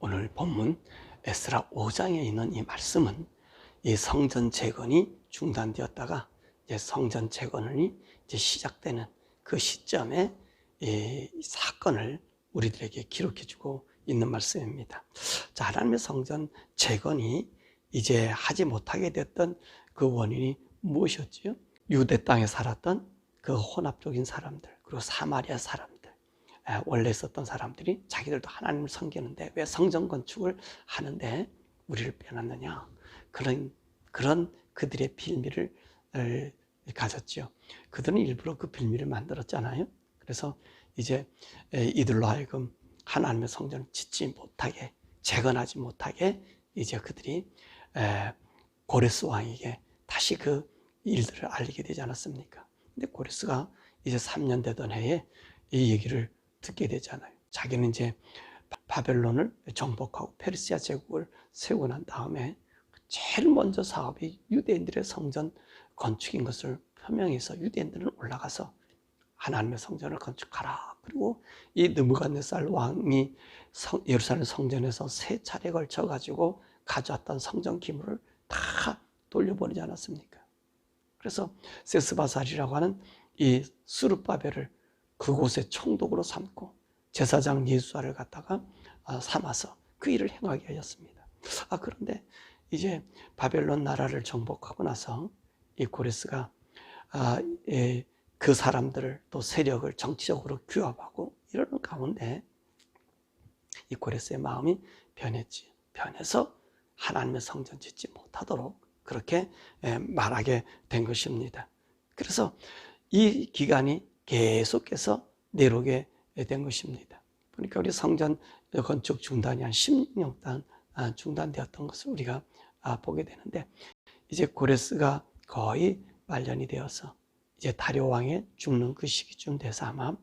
오늘 본문 에스라 5장에 있는 이 말씀은 이 성전 재건이 중단되었다가 이제 성전 재건이 이제 시작되는 그 시점에 이 사건을 우리들에게 기록해주고 있는 말씀입니다. 자, 하나님의 성전 재건이 이제 하지 못하게 됐던 그 원인이 무엇이었지요? 유대 땅에 살았던 그 혼합적인 사람들, 그리고 사마리아 사람들, 원래 있었던 사람들이 자기들도 하나님을 섬기는데 왜 성전 건축을 하는데 우리를 빼놨느냐, 그런 그들의 빌미를 가졌죠. 그들은 일부러 그 빌미를 만들었잖아요. 그래서 이제 이들로 하여금 하나님의 성전을 짓지 못하게, 재건하지 못하게 이제 그들이 고레스 왕에게 다시 그 일들을 알리게 되지 않았습니까? 근데 고레스가 이제 3년 되던 해에 이 얘기를 듣게 되잖아요. 자기는 이제 바벨론을 정복하고 페르시아 제국을 세우고 난 다음에 제일 먼저 사업이 유대인들의 성전 건축인 것을 표명해서 유대인들은 올라가서 하나님의 성전을 건축하라. 그리고 이 느부갓네살 왕이 예루살렘 성전에서 3차례 걸쳐 가지고 가져왔던 성전 기물을 다 돌려보내지 않았습니까? 그래서 세스바살이라고 하는 이 스룹바벨을 그곳의 총독으로 삼고 제사장 예수아를 갖다가 삼아서 그 일을 행하게 하였습니다. 그런데 이제 바벨론 나라를 정복하고 나서 이 고레스가 그 사람들을 또 세력을 정치적으로 규합하고 이러는 가운데 이 고레스의 마음이 변했지. 변해서 하나님의 성전 짓지 못하도록 그렇게 말하게 된 것입니다. 그래서 이 기간이 계속해서 내려오게 된 것입니다. 그러니까 우리 성전 건축 중단이 한 16년 동안 중단되었던 것을 우리가 보게 되는데, 이제 고레스가 거의 말년이 되어서 이제 다리오 왕의 죽는 그 시기쯤 돼서 아마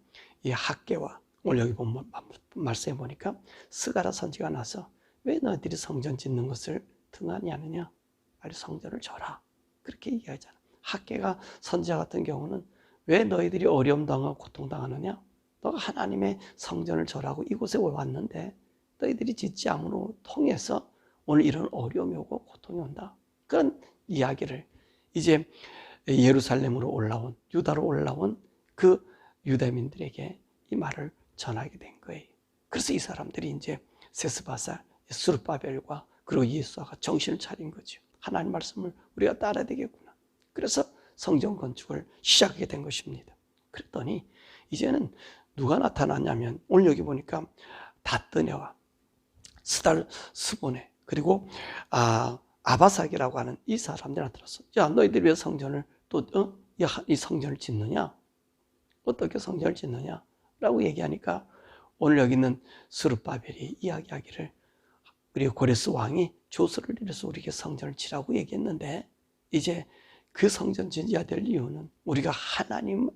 이 학개와, 오늘 여기 보면 말씀해 보니까 스가랴 선지가 나서 왜 너희들이 성전 짓는 것을 등한히 하느냐, 빨리 성전을 져라, 그렇게 얘기하잖아. 학개가 선지자 같은 경우는 왜 너희들이 어려움 당하고 고통당하느냐, 너가 하나님의 성전을 절하고 이곳에 왔는데 너희들이 짓지 않음으로 통해서 오늘 이런 어려움이 오고 고통이 온다, 그런 이야기를 이제 예루살렘으로 올라온, 유다로 올라온 그 유대민들에게 이 말을 전하게 된 거예요. 그래서 이 사람들이 이제 세스바살, 스룹바벨과 그리고 예수아가 정신을 차린 거죠. 하나님 말씀을 우리가 따라야 되겠구나. 그래서 성전 건축을 시작하게 된 것입니다. 그랬더니 이제는 누가 나타났냐면, 오늘 여기 보니까 다뜨네와 스달 스보네, 그리고 아바삭이라고 하는 이 사람들이 나타났어. 야, 너희들이 왜 성전을 또 이 성전을 짓느냐? 어떻게 성전을 짓느냐? 라고 얘기하니까 오늘 여기 있는 스룹바벨이 이야기하기를, 우리 고레스 왕이 조서를 내려서 우리에게 성전을 지라고 얘기했는데, 이제 그 성전 지어야 될 이유는 우리가 하나님의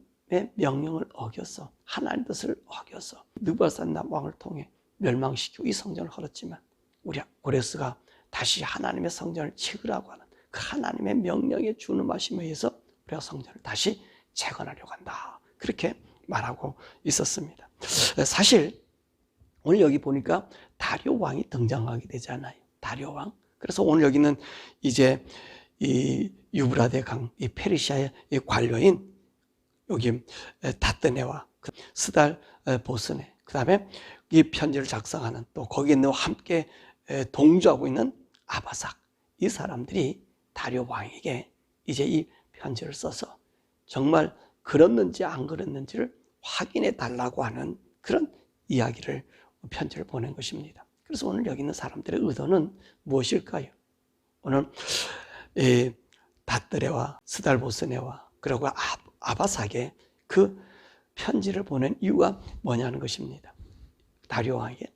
명령을 어겨서, 하나님 뜻을 어겨서 느부갓네살 왕을 통해 멸망시키고 이 성전을 헐었지만, 우리 고레스가 다시 하나님의 성전을 지으라고 하는 그 하나님의 명령에 준엄하심에 의해서 우리가 성전을 다시 재건하려고 한다, 그렇게 말하고 있었습니다. 사실 오늘 여기 보니까 다리오 왕이 등장하게 되잖아요. 다리오 왕. 그래서 오늘 여기는 이제 이 유브라데 강, 이 페르시아의 이 관료인 여기 다뜨네와 스달 보스네, 그 다음에 이 편지를 작성하는, 또 거기에 함께 동조하고 있는 아바삭, 이 사람들이 다리오 왕에게 이제 이 편지를 써서 정말 그랬는지 안 그랬는지를 확인해 달라고 하는 그런 이야기를, 편지를 보낸 것입니다. 그래서 오늘 여기 있는 사람들의 의도는 무엇일까요? 오늘 다뜨레와 스달보스네와 그리고 아바삭에 그 편지를 보낸 이유가 뭐냐는 것입니다. 다리오 왕에게,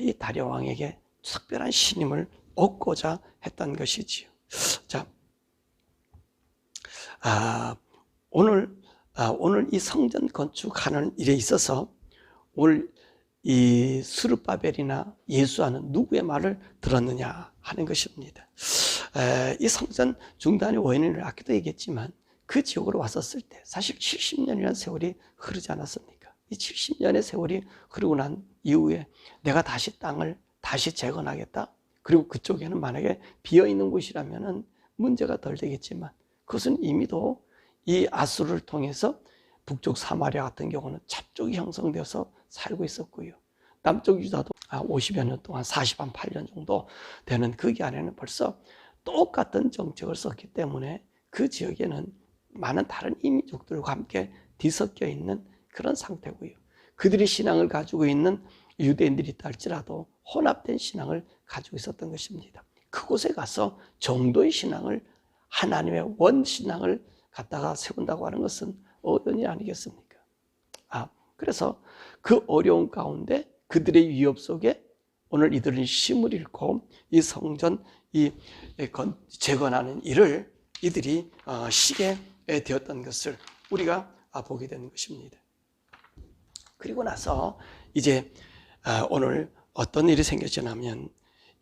이 다리오 왕에게 특별한 신임을 얻고자 했던 것이지요. 자, 오늘 이 성전 건축하는 일에 있어서 오늘 이 스룹바벨이나 예수아는 누구의 말을 들었느냐 하는 것입니다. 이 성전 중단의 원인을 아까도 얘기했지만 그 지역으로 왔었을 때 사실 70년이라는 세월이 흐르지 않았습니까? 이 70년의 세월이 흐르고 난 이후에 내가 다시 땅을 다시 재건하겠다. 그리고 그쪽에는 만약에 비어있는 곳이라면 문제가 덜 되겠지만 그것은 이미도 이 아수르를 통해서 북쪽 사마리아 같은 경우는 찹족이 형성되어서 살고 있었고요. 남쪽 유다도 50여 년 동안 48년 정도 되는 그 기간에는 벌써 똑같은 정책을 썼기 때문에 그 지역에는 많은 다른 이민족들과 함께 뒤섞여 있는 그런 상태고요. 그들이 신앙을 가지고 있는 유대인들이 있다 할지라도 혼합된 신앙을 가지고 있었던 것입니다. 그곳에 가서 정도의 신앙을, 하나님의 원신앙을 갖다가 세운다고 하는 것은 어려운 일 아니겠습니까? 그래서 그 어려운 가운데 그들의 위협 속에 오늘 이들은 힘을 잃고 이 성전 재건하는 일을 이들이 시게 되었던 것을 우리가 보게 되는 것입니다. 그리고 나서 이제 오늘 어떤 일이 생겼냐면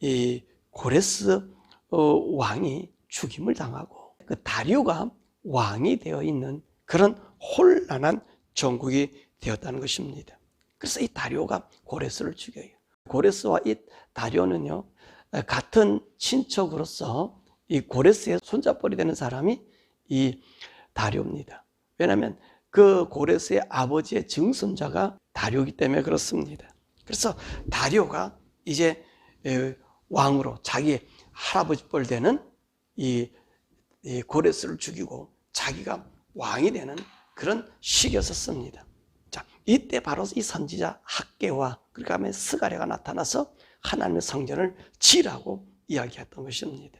이 고레스 왕이 죽임을 당하고 그 다리오가 왕이 되어 있는 그런 혼란한 정국이 되었다는 것입니다. 그래서 이 다리오가 고레스를 죽여요. 고레스와 이 다리오는요, 같은 친척으로서 이 고레스의 손잡벌이 되는 사람이 이 다리오입니다. 왜냐하면 그 고레스의 아버지의 증손자가 다리오이기 때문에 그렇습니다. 그래서 다리오가 이제 왕으로 자기 할아버지 뻘 되는 이 고레스를 죽이고 자기가 왕이 되는 그런 시기였었습니다. 자, 이때 바로 이 선지자 학개와 그다음에 스가랴가 나타나서 하나님의 성전을 지으라고 이야기했던 것입니다.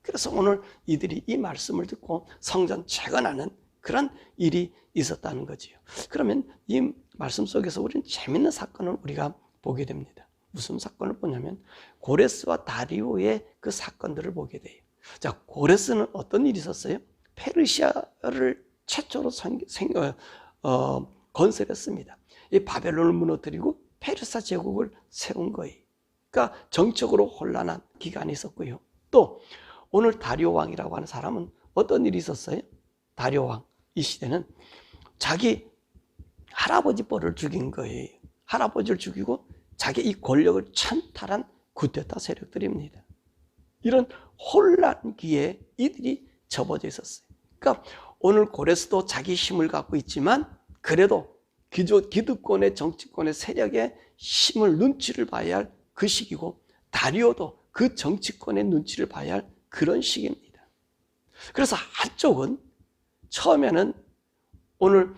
그래서 오늘 이들이 이 말씀을 듣고 성전 재건하는 그런 일이 있었다는 거지요. 그러면 이 말씀 속에서 우리는 재밌는 사건을 우리가 보게 됩니다. 무슨 사건을 보냐면 고레스와 다리오의 그 사건들을 보게 돼요. 자, 고레스는 어떤 일이 있었어요? 페르시아를 최초로 건설했습니다. 이 바벨론을 무너뜨리고 페르시아 제국을 세운 거예요. 그러니까 정적으로 혼란한 기간이 있었고요. 또 오늘 다리오 왕이라고 하는 사람은 어떤 일이 있었어요? 다리오 왕 이 시대는 자기 할아버지 뻘을 죽인 거예요. 할아버지를 죽이고 자기 이 권력을 찬탈한 쿠데타 세력들입니다. 이런 혼란기에 이들이 접어져 있었어요. 그러니까 오늘 고레스도 자기 힘을 갖고 있지만 그래도 기득권의 정치권의 세력의 힘을 눈치를 봐야 할 그 시기고 다리오도 그 정치권의 눈치를 봐야 할 그런 시기입니다. 그래서 한쪽은 처음에는 오늘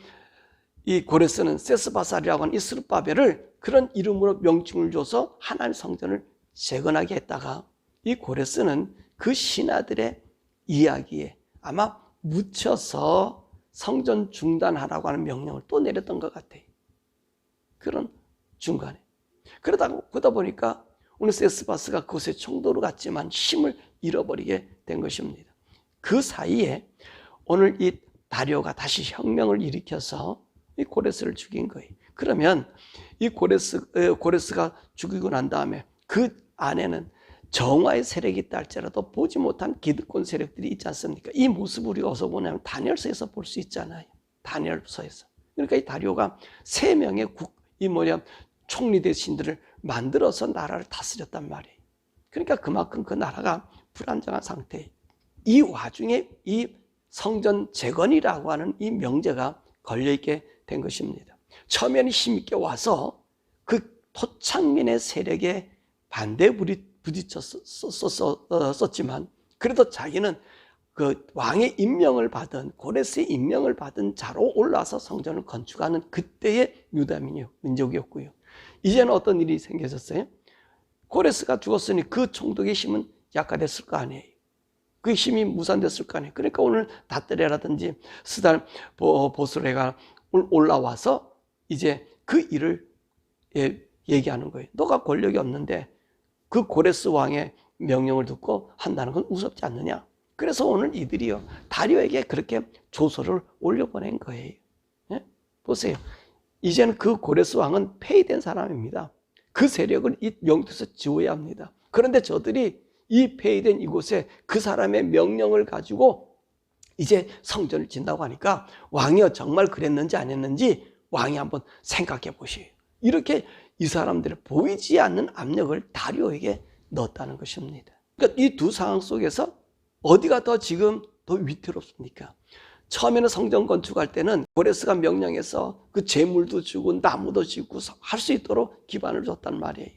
이 고레스는 세스바살이라고 하는 이 스룹바벨을 그런 이름으로 명칭을 줘서 하나님 성전을 재건하게 했다가 이 고레스는 그 신하들의 이야기에 아마 묻혀서 성전 중단하라고 하는 명령을 또 내렸던 것 같아요. 그런 중간에. 그러다 보니까 오늘 세스바스가 그곳에 총독으로 갔지만 힘을 잃어버리게 된 것입니다. 그 사이에 오늘 이 다리오가 다시 혁명을 일으켜서 이 고레스를 죽인 거예요. 그러면 이 고레스가 죽이고 난 다음에 그 안에는 정화의 세력이 있다 할지라도 보지 못한 기득권 세력들이 있지 않습니까? 이 모습을 우리가 어디서 보냐면 다니엘서에서 볼 수 있잖아요. 다니엘서에서. 그러니까 이 다리오가 3명의 총리 대신들을 만들어서 나라를 다스렸단 말이에요. 그러니까 그만큼 그 나라가 불안정한 상태예요. 이 와중에 이 성전 재건이라고 하는 이 명제가 걸려있게 된 것입니다. 처음에는 힘있게 와서 그 토착민의 세력에 반대에 부딪혔었지만 그래도 자기는 그 왕의 임명을 받은 고레스의 임명을 받은 자로 올라서 성전을 건축하는 그때의 유다 민족이었고요. 이제는 어떤 일이 생겼어요? 고레스가 죽었으니 그 총독의 힘은 약화됐을 거 아니에요. 그 힘이 무산됐을 거 아니에요. 그러니까 오늘 다떼레라든지 스달 보스레가 올라와서 이제 그 일을 얘기하는 거예요. 너가 권력이 없는데 그 고레스 왕의 명령을 듣고 한다는 건 무섭지 않느냐. 그래서 오늘 이들이요 다리오에게 그렇게 조서를 올려보낸 거예요. 예? 보세요. 이제는 그 고레스 왕은 폐위된 사람입니다. 그 세력을 이 영토에서 지워야 합니다. 그런데 저들이 이 폐위된 이곳에 그 사람의 명령을 가지고 이제 성전을 짓는다고 하니까 왕이요 정말 그랬는지 안 했는지 왕이 한번 생각해 보시오. 이렇게 이 사람들의 보이지 않는 압력을 다리오에게 넣었다는 것입니다. 그러니까 이 두 상황 속에서 어디가 더 지금 더 위태롭습니까? 처음에는 성전 건축할 때는 고레스가 명령해서 그 재물도 주고 나무도 짓고 할 수 있도록 기반을 줬단 말이에요.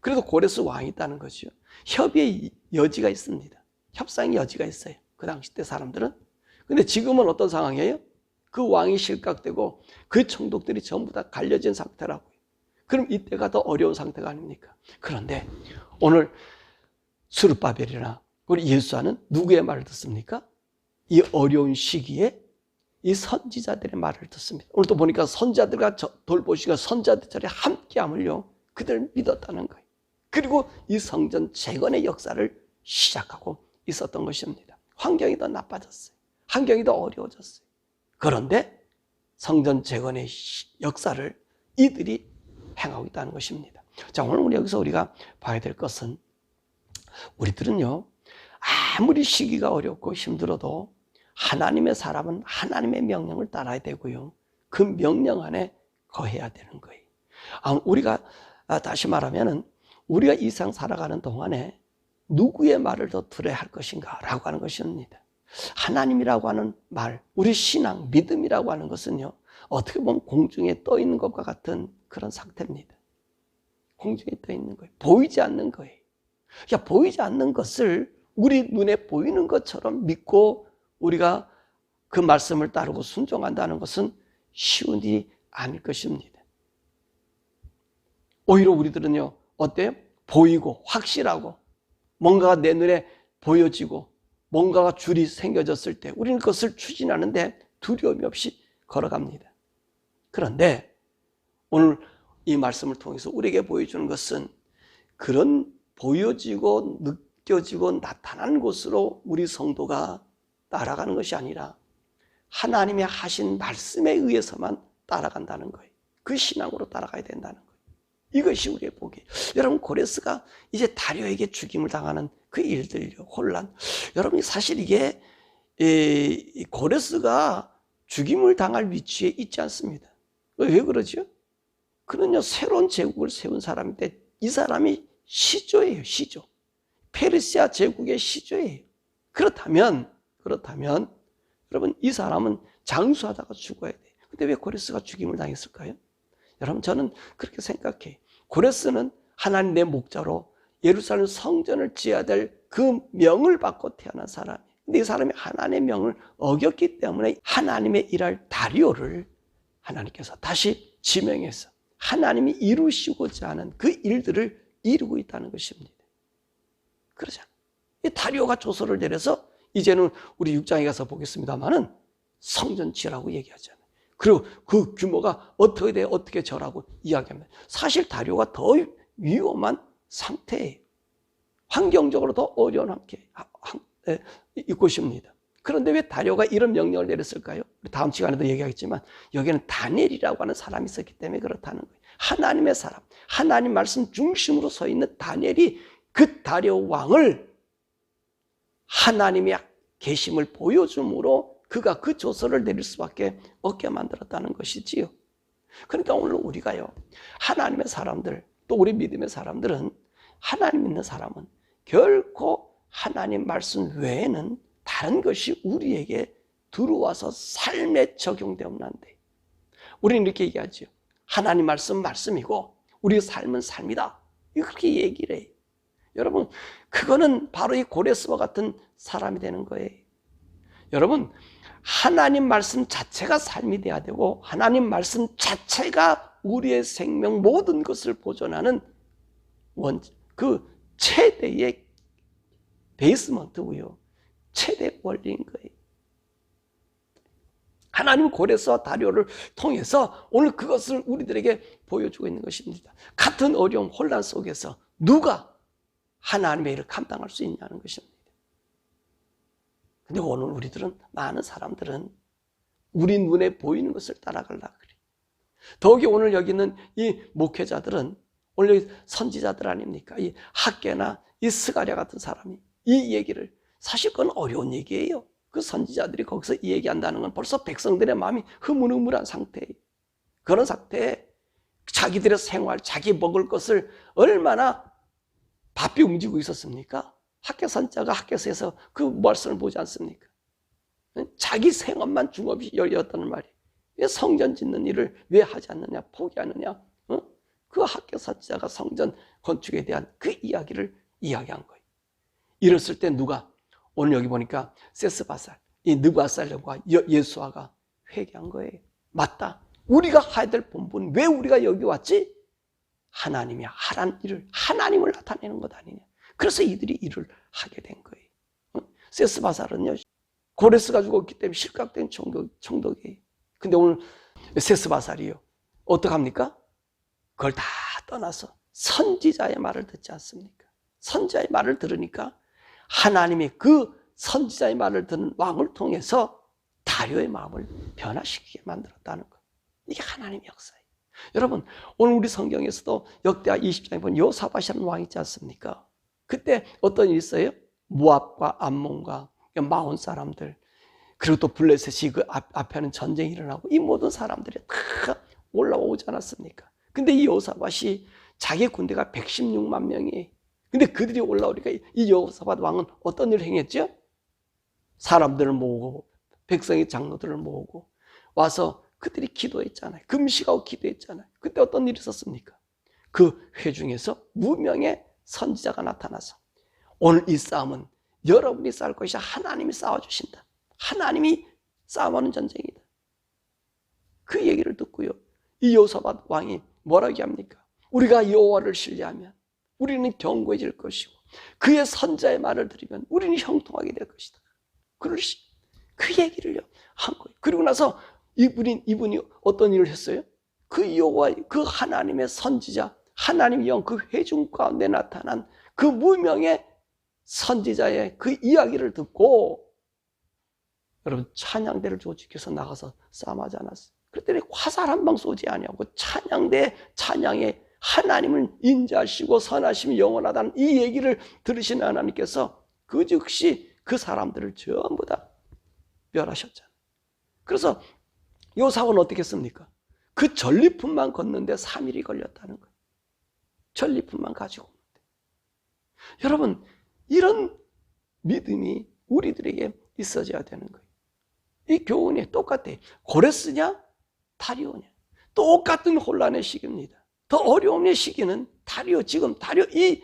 그래도 고레스 왕이 있다는 거죠. 협의의 여지가 있습니다. 협상의 여지가 있어요. 그 당시 때 사람들은. 근데 지금은 어떤 상황이에요? 그 왕이 실각되고 그 총독들이 전부 다 갈려진 상태라고요. 그럼 이때가 더 어려운 상태가 아닙니까? 그런데 오늘 스룹바벨이나 우리 예수와는 누구의 말을 듣습니까? 이 어려운 시기에 이 선지자들의 말을 듣습니다. 오늘 또 보니까 선지자들과 돌보시가 선지자들처럼 함께함을요, 그들 믿었다는 거예요. 그리고 이 성전 재건의 역사를 시작하고 있었던 것입니다. 환경이 더 나빠졌어요. 환경이 더 어려워졌어요. 그런데 성전 재건의 역사를 이들이 행하고 있다는 것입니다. 자, 오늘 여기서 우리가 봐야 될 것은, 우리들은요, 아무리 시기가 어렵고 힘들어도 하나님의 사람은 하나님의 명령을 따라야 되고요, 그 명령 안에 거해야 되는 거예요. 우리가 다시 말하면은 우리가 이 세상 살아가는 동안에 누구의 말을 더 들어야 할 것인가 라고 하는 것입니다. 하나님이라고 하는 말, 우리 신앙, 믿음이라고 하는 것은요, 어떻게 보면 공중에 떠 있는 것과 같은 그런 상태입니다. 공중에 떠 있는 거예요. 보이지 않는 거예요. 그러니까 보이지 않는 것을 우리 눈에 보이는 것처럼 믿고 우리가 그 말씀을 따르고 순종한다는 것은 쉬운 일이 아닐 것입니다. 오히려 우리들은요, 어때요? 보이고 확실하고 뭔가가 내 눈에 보여지고 뭔가가 줄이 생겨졌을 때 우리는 그것을 추진하는데 두려움이 없이 걸어갑니다. 그런데 오늘 이 말씀을 통해서 우리에게 보여주는 것은 그런 보여지고 느껴지고 나타난 곳으로 우리 성도가 따라가는 것이 아니라 하나님의 하신 말씀에 의해서만 따라간다는 거예요. 그 신앙으로 따라가야 된다는 거예요. 이것이 우리의 복이에요. 여러분, 고레스가 이제 다리오에게 죽임을 당하는 그 일들, 혼란. 여러분, 사실 이게 고레스가 죽임을 당할 위치에 있지 않습니다. 왜 그러죠? 그는요, 새로운 제국을 세운 사람인데 이 사람이 시조예요, 시조. 페르시아 제국의 시조예요. 그렇다면 여러분, 이 사람은 장수하다가 죽어야 돼요. 근데 왜 고레스가 죽임을 당했을까요? 여러분, 저는 그렇게 생각해요. 고레스는 하나님 내 목자로 예루살렘 성전을 지어야 될 그 명을 받고 태어난 사람이에요. 근데 이 사람이 하나님의 명을 어겼기 때문에 하나님의 일할 다리오를 하나님께서 다시 지명해서 하나님이 이루시고자 하는 그 일들을 이루고 있다는 것입니다. 그러잖아요. 이 다리오가 조서를 내려서 이제는 우리 6장에 가서 보겠습니다만은 성전 지으라고 얘기하잖아요. 그리고 그 규모가 어떻게 돼, 어떻게 저라고 이야기합니다. 사실 다리오가 더 위험한 상태예요. 환경적으로 더 어려운 이곳입니다. 그런데 왜 다리오가 이런 명령을 내렸을까요? 다음 시간에도 얘기하겠지만 여기는 다니엘이라고 하는 사람이 있었기 때문에 그렇다는 거예요. 하나님의 사람, 하나님 말씀 중심으로 서 있는 다니엘이 그 다리오 왕을 하나님의 계심을 보여줌으로 그가 그 조서를 내릴 수밖에 없게 만들었다는 것이지요. 그러니까 오늘 우리가요, 하나님의 사람들, 또 우리 믿음의 사람들은, 하나님 믿는 사람은 결코 하나님 말씀 외에는 다른 것이 우리에게 들어와서 삶에 적용되면 안 돼. 우리는 이렇게 얘기하죠. 하나님 말씀 말씀이고 우리 삶은 삶이다. 그렇게 얘기를 해요. 여러분, 그거는 바로 이 고레스와 같은 사람이 되는 거예요. 여러분, 하나님 말씀 자체가 삶이 돼야 되고 하나님 말씀 자체가 우리의 생명 모든 것을 보존하는 그 최대의 베이스먼트고요, 최대 원리인 거예요. 하나님은 고레스와 다리오를 통해서 오늘 그것을 우리들에게 보여주고 있는 것입니다. 같은 어려움, 혼란 속에서 누가 하나님의 일을 감당할 수 있냐는 것입니다. 근데 오늘 우리들은, 많은 사람들은 우리 눈에 보이는 것을 따라가려고 그래. 더욱이 오늘 여기 있는 이 목회자들은, 오늘 여기 선지자들 아닙니까? 이 학개나 이 스가랴 같은 사람이 이 얘기를, 사실 그건 어려운 얘기예요. 그 선지자들이 거기서 이 얘기한다는 건 벌써 백성들의 마음이 흐물흐물한 상태예요. 그런 상태에 자기들의 생활, 자기 먹을 것을 얼마나 바삐 움직이고 있었습니까? 학교 선자가 학교에서 그 말씀을 보지 않습니까? 자기 생업만 중업이 열렸다는 말이에요. 왜 성전 짓는 일을 왜 하지 않느냐, 포기하느냐? 그 학교 선자가 성전 건축에 대한 그 이야기를 이야기한 거예요. 이랬을 때 누가, 오늘 여기 보니까 세스바살, 이 느부갓살과 예수아가 회개한 거예요. 맞다. 우리가 해야 될 본분, 왜 우리가 여기 왔지? 하나님이 하라는 일을, 하나님을 나타내는 것 아니냐. 그래서 이들이 일을 하게 된 거예요. 세스바살은요, 고레스가 죽었기 때문에 실각된 총독이에요. 근데 오늘 세스바살이요, 어떡합니까? 그걸 다 떠나서 선지자의 말을 듣지 않습니까? 선지자의 말을 들으니까 하나님이 그 선지자의 말을 듣는 왕을 통해서 다리오의 마음을 변화시키게 만들었다는 것. 이게 하나님의 역사예요. 여러분, 오늘 우리 성경에서도 역대하 20장에 보면 요사밧이라는 왕이 있지 않습니까? 그때 어떤 일이 있어요? 모압과 암몬과 마온 사람들, 그리고 또 블레셋이 그 앞에는 전쟁이 일어나고 이 모든 사람들이 다 올라오지 않았습니까? 근데 이 요사밧이 자기 군대가 116만 명이에요. 근데 그들이 올라오니까 이 여호사밧 왕은 어떤 일을 행했죠? 사람들을 모으고 백성의 장로들을 모으고 와서 그들이 기도했잖아요. 금식하고 기도했잖아요. 그때 어떤 일이 있었습니까? 그 회중에서 무명의 선지자가 나타나서 오늘 이 싸움은 여러분이 싸울 것이 하나님이 싸워주신다. 하나님이 싸움하는 전쟁이다. 그 얘기를 듣고요, 이 여호사밧 왕이 뭐라고 합니까? 우리가 여호와를 신뢰하면 우리는 견고해질 것이고 그의 선자의 말을 들으면 우리는 형통하게 될 것이다. 그 얘기를 한 거예요. 그리고 나서 이분이 어떤 일을 했어요? 그 여호와, 그 하나님의 선지자, 하나님의 영, 그 회중 가운데 나타난 그 무명의 선지자의 그 이야기를 듣고, 여러분, 찬양대를 조직해서 나가서 싸움하지 않았어요. 그랬더니 화살 한 방 쏘지 아니하고 찬양대 찬양에 하나님을 인자하시고 선하심이 영원하다는 이 얘기를 들으시는 하나님께서 그 즉시 그 사람들을 전부 다 멸하셨잖아요. 그래서 요사밧은 어떻게 했습니까? 그 전리품만 걷는데 3일이 걸렸다는 거예요. 전리품만 가지고 오는데. 여러분, 이런 믿음이 우리들에게 있어져야 되는 거예요. 이 교훈이 똑같아요. 고레스냐 다리오냐, 똑같은 혼란의 시기입니다. 더 어려운 시기는 지금 다리오 이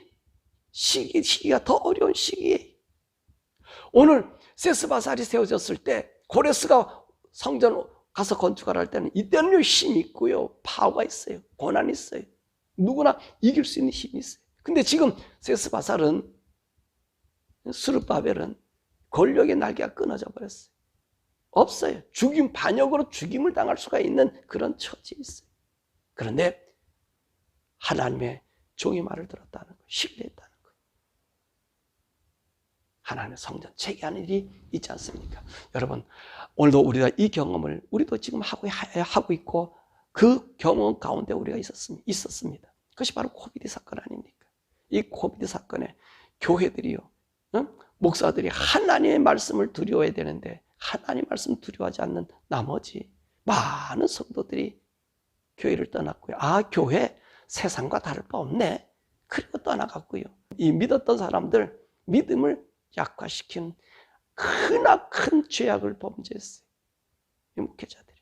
시기가 더 어려운 시기예요. 오늘 세스바살이 세워졌을 때 고레스가 성전 가서 건축을 할 때는 이때는 힘이 있고요, 파워가 있어요, 고난이 있어요, 누구나 이길 수 있는 힘이 있어요. 근데 지금 세스바살은, 스룹바벨은 권력의 날개가 끊어져 버렸어요. 없어요. 반역으로 죽임을 당할 수가 있는 그런 처지에 있어요. 그런데 하나님의 종의 말을 들었다는 거예요. 신뢰했다는 거예요. 하나님의 성전 재개하는 일이 있지 않습니까? 여러분, 오늘도 우리가 이 경험을 우리도 지금 하고 있고 그 경험 가운데 우리가 있었습니다. 그것이 바로 코비드 사건 아닙니까? 이 코비드 사건에 교회들이요, 목사들이 하나님의 말씀을 두려워해야 되는데 하나님 말씀 두려워하지 않는 나머지 많은 성도들이 교회를 떠났고요. 교회 세상과 다를 바 없네. 그리고 떠나갔고요. 이 믿었던 사람들 믿음을 약화시킨 큰 죄악을 범죄했어요. 이 목회자들이.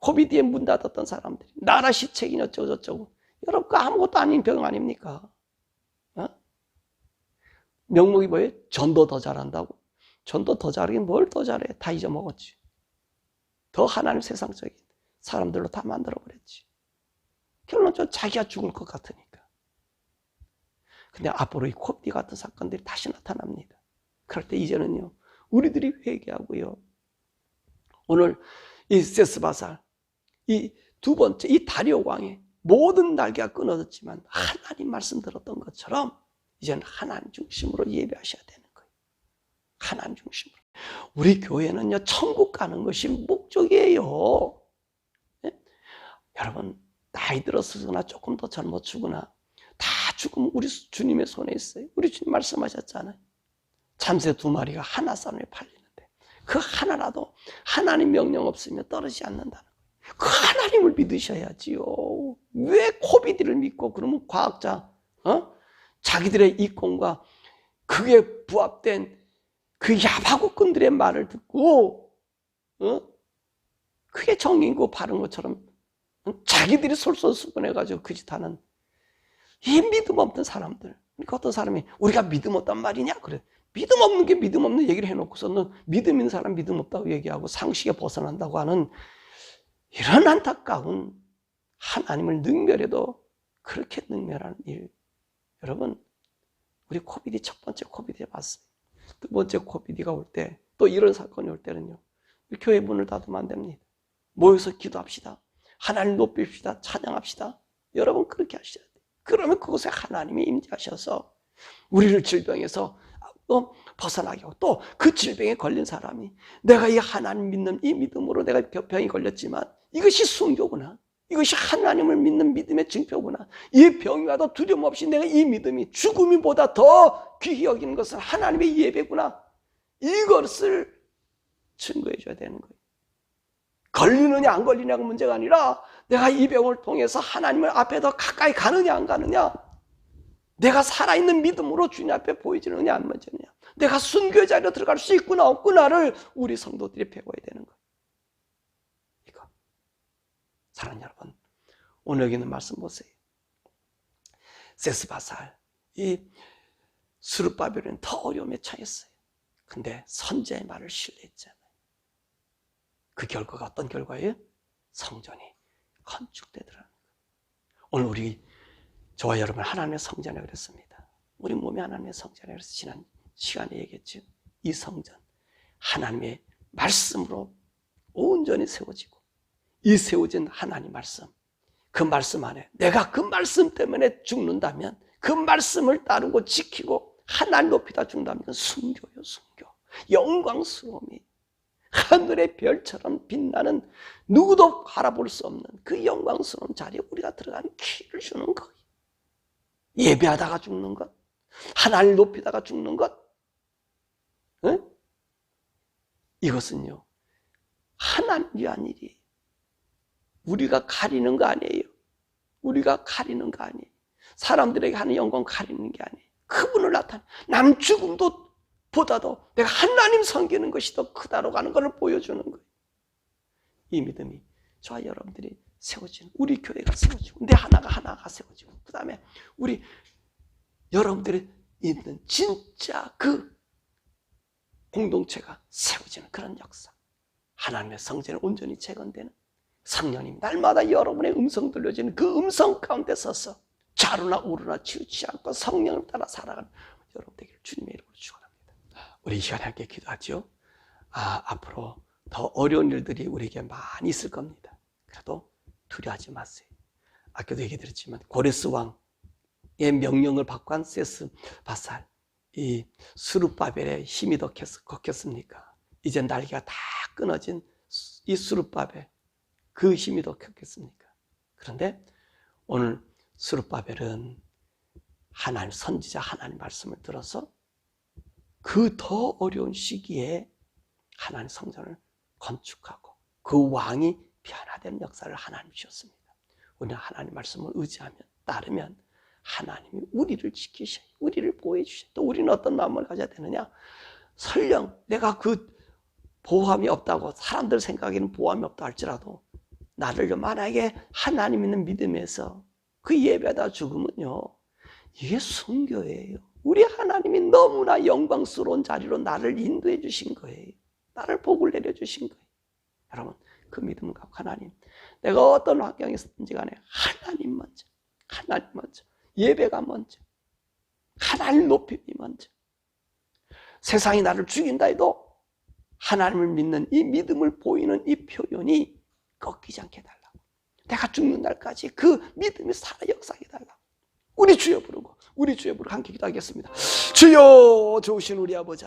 코비드에 문 닫았던 사람들이 나라 시책이냐 어쩌고 여러분, 그 아무것도 아닌 병 아닙니까? 명목이 뭐예요? 전도 더 잘한다고? 전도 더 잘하긴 뭘 더 잘해? 다 잊어먹었지. 더 하나님 세상적인 사람들로 다 만들어버렸지. 결론적으로 자기가 죽을 것 같으니까. 근데 앞으로 이 코비드 같은 사건들이 다시 나타납니다. 그럴 때 이제는요, 우리들이 회개하고요, 오늘 이 세스바살, 이 두 번째 이 다리오 왕의 모든 날개가 끊어졌지만 하나님 말씀 들었던 것처럼 이제는 하나님 중심으로 예배하셔야 되는 거예요. 하나님 중심으로. 우리 교회는요, 천국 가는 것이 목적이에요. 네? 여러분, 나이 들었으나 조금 더 젊어지거나 다 죽으면 우리 주님의 손에 있어요. 우리 주님 말씀하셨잖아요. 참새 2마리가 하나 싸움에 팔리는데 그 하나라도 하나님 명령 없으면 떨어지지 않는다는 거예요. 그 하나님을 믿으셔야지요. 왜 코비디를 믿고 그러면 과학자, 자기들의 이권과 그게 부합된 그 야바구꾼들의 말을 듣고, 그게 정의고 바른 것처럼 자기들이 솔선수범해가지고 그 짓하는 이 믿음 없는 사람들. 그러니까 어떤 사람이 우리가 믿음 없단 말이냐? 그래. 믿음 없는 게 믿음 없는 얘기를 해놓고서는 믿음 있는 사람 믿음 없다고 얘기하고 상식에 벗어난다고 하는 이런 안타까운 하나님을 능멸해도 그렇게 능멸하는 일. 여러분, 우리 코비디 첫 번째 코비디에 봤어요. 두 번째 코비디가 올 때, 또 이런 사건이 올 때는요, 교회 문을 닫으면 안 됩니다. 모여서 기도합시다. 하나님 높입시다. 찬양합시다. 여러분 그렇게 하셔야 돼요. 그러면 그곳에 하나님이 임재하셔서 우리를 질병에서 벗어나게 하고, 또 그 질병에 걸린 사람이 내가 이 하나님 믿는 이 믿음으로 내가 병이 걸렸지만 이것이 순교구나. 이것이 하나님을 믿는 믿음의 증표구나. 이 병이 와도 두려움 없이 내가 이 믿음이 죽음이보다 더 귀히 여기는 것은 하나님의 예배구나. 이것을 증거해 줘야 되는 거예요. 걸리느냐 안 걸리냐가 문제가 아니라 내가 이 병을 통해서 하나님을 앞에 더 가까이 가느냐 안 가느냐, 내가 살아있는 믿음으로 주님 앞에 보여지느냐 안 보여지느냐, 내가 순교의 자리로 들어갈 수 있구나 없구나를 우리 성도들이 배워야 되는 거예요. 이거 사랑하는 여러분, 오늘 여기 있는 말씀 보세요. 세스바살, 이 스룹바벨은 더 어려움에 처했어요. 근데 선지자의 말을 신뢰했잖아요. 그 결과가 어떤 결과예요? 성전이 건축되더라는 거예요. 오늘 우리 저와 여러분 하나님의 성전이라고 그랬습니다. 우리 몸이 하나님의 성전이라고 그래서 지난 시간에 얘기했죠. 이 성전 하나님의 말씀으로 온전히 세워지고, 이 세워진 하나님 말씀, 그 말씀 안에 내가 그 말씀 때문에 죽는다면, 그 말씀을 따르고 지키고 하나님 높이다 죽는다면 순교요, 순교. 영광스러움이 하늘의 별처럼 빛나는, 누구도 바라볼 수 없는 그 영광스러운 자리에 우리가 들어가는 기회를 주는 거예요. 예배하다가 죽는 것, 하나님 높이다가 죽는 것, 이것은요 하나님 위한 일이에요. 우리가 가리는 거 아니에요. 우리가 가리는 거 아니에요. 사람들에게 하는 영광 가리는 게 아니에요. 그분을 나타내, 남 죽음도 보다도 내가 하나님 섬기는 것이 더 크다라고 하는 것을 보여주는 거예요. 이 믿음이 저와 여러분들이 세워지는, 우리 교회가 세워지고, 내 하나가 세워지고, 그 다음에 우리 여러분들이 있는 진짜 그 공동체가 세워지는 그런 역사. 하나님의 성전에 온전히 재건되는, 성령님 날마다 여러분의 음성 들려지는 그 음성 가운데 서서 좌로나 우로나 치우치지 않고 성령을 따라 살아가는 여러분 되기를 주님의 이름으로 축원합니다. 우리 이 시간에 함께 기도하죠. 앞으로 더 어려운 일들이 우리에게 많이 있을 겁니다. 그래도 두려워하지 마세요. 아까도 얘기 드렸지만 고레스 왕의 명령을 받고 한 세스바살, 이 스룹바벨의 힘이 더 컸겠습니까? 이제 날개가 다 끊어진 이 스룹바벨, 그 힘이 더 컸겠습니까? 그런데 오늘 스룹바벨은 하나님 선지자 하나님 말씀을 들어서 그 더 어려운 시기에 하나님 성전을 건축하고 그 왕이 변화되는 역사를 하나님 주셨습니다. 우리는 하나님 말씀을 의지하면, 따르면 하나님이 우리를 지키셔요. 우리를 보호해주셔요. 또 우리는 어떤 마음을 가져야 되느냐? 설령 내가 그 보호함이 없다고, 사람들 생각에는 보호함이 없다 할지라도 나를 만약에 하나님 있는 믿음에서 그 예배하다 죽으면요, 이게 순교예요. 우리 하나님이 너무나 영광스러운 자리로 나를 인도해 주신 거예요. 나를 복을 내려주신 거예요. 여러분 그 믿음을 갖고 하나님, 내가 어떤 환경에 있든지 간에 하나님 먼저, 하나님 먼저, 예배가 먼저, 하나님 높임이 먼저. 세상이 나를 죽인다 해도 하나님을 믿는 이 믿음을 보이는 이 표현이 꺾이지 않게 해달라고. 내가 죽는 날까지 그 믿음이 살아 역사하게 해달라고. 우리 주여 부르고 함께 기도하겠습니다. 주여, 좋으신 우리 아버지,